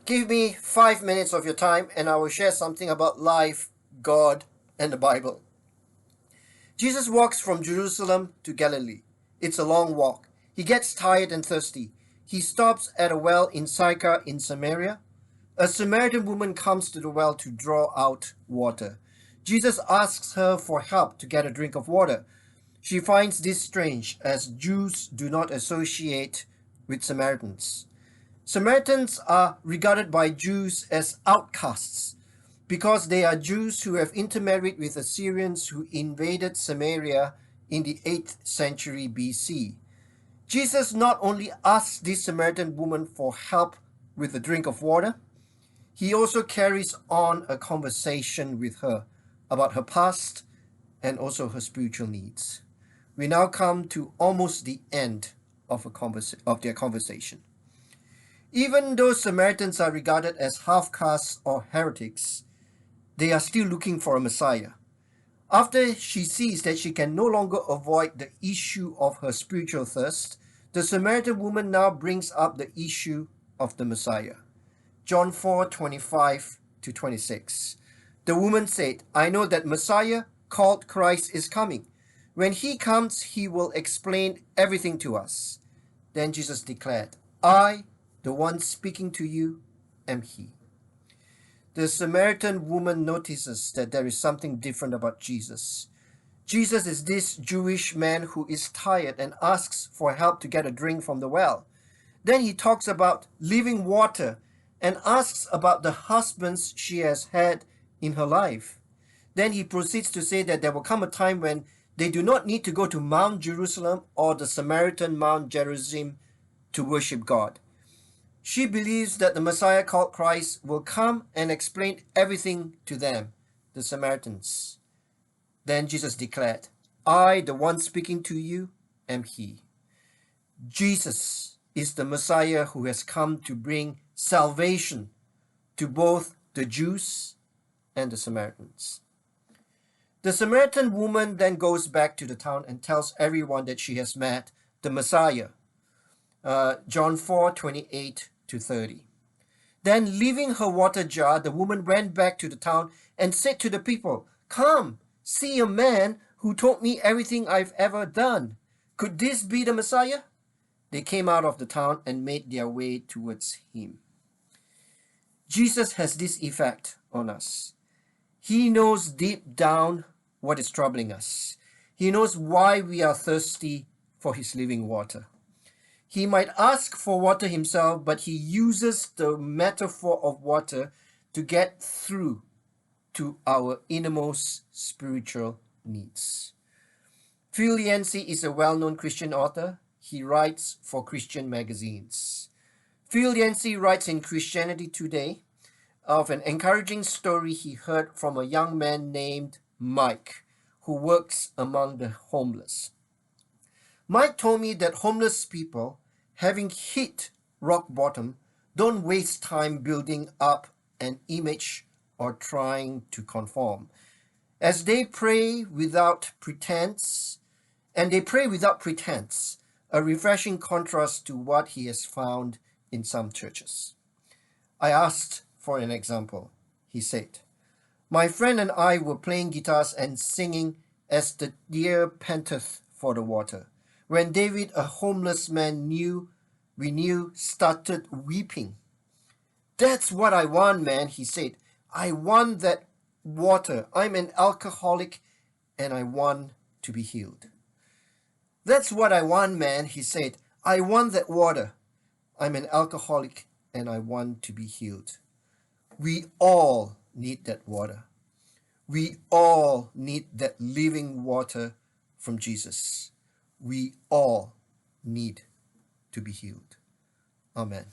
Give me 5 minutes of your time and I will share something about life, God, and the Bible. Jesus walks from Jerusalem to Galilee. It's a long walk. He gets tired and thirsty. He stops at a well in Sychar in Samaria. A Samaritan woman comes to the well to draw out water. Jesus asks her for help to get a drink of water. She finds this strange, as Jews do not associate with Samaritans. Samaritans are regarded by Jews as outcasts because they are Jews who have intermarried with Assyrians who invaded Samaria in the 8th century BC. Jesus not only asks this Samaritan woman for help with a drink of water, he also carries on a conversation with her about her past and also her spiritual needs. We now come to almost the end of their conversation. Even though Samaritans are regarded as half-castes or heretics, they are still looking for a Messiah. After she sees that she can no longer avoid the issue of her spiritual thirst, the Samaritan woman now brings up the issue of the Messiah. John 4:25-26. The woman said, "I know that Messiah, called Christ, is coming. When he comes, he will explain everything to us." Then Jesus declared, "I, the one speaking to you, am he." The Samaritan woman notices that there is something different about Jesus. Jesus is this Jewish man who is tired and asks for help to get a drink from the well. Then he talks about living water and asks about the husbands she has had in her life. Then he proceeds to say that there will come a time when they do not need to go to Mount Jerusalem or the Samaritan Mount Gerizim to worship God. She believes that the Messiah called Christ will come and explain everything to them, the Samaritans. Then Jesus declared, "I, the one speaking to you, am he." Jesus is the Messiah who has come to bring salvation to both the Jews and the Samaritans. The Samaritan woman then goes back to the town and tells everyone that she has met the Messiah. John 4:28-30. Then, leaving her water jar, the woman went back to the town and said to the people, "Come, see a man who told me everything I've ever done. Could this be the Messiah?" They came out of the town and made their way towards him. Jesus has this effect on us. He knows deep down what is troubling us. He knows why we are thirsty for his living water. He might ask for water himself, but he uses the metaphor of water to get through to our innermost spiritual needs. Phil Yancey is a well-known Christian author. He writes for Christian magazines. Phil Yancey writes in Christianity Today of an encouraging story he heard from a young man named Mike, who works among the homeless. Mike told me that homeless people, having hit rock bottom, don't waste time building up an image or trying to conform. As they pray without pretense, a refreshing contrast to what he has found in some churches. I asked for an example. He said, "My friend and I were playing guitars and singing as the deer panteth for the water, when David, a homeless man we knew, started weeping. 'That's what I want, man,' he said. 'I want that water. I'm an alcoholic and I want to be healed.' 'That's what I want, man,' he said. 'I want that water. I'm an alcoholic and I want to be healed.' We all need that water. We all need that living water from Jesus. We all need to be healed. Amen.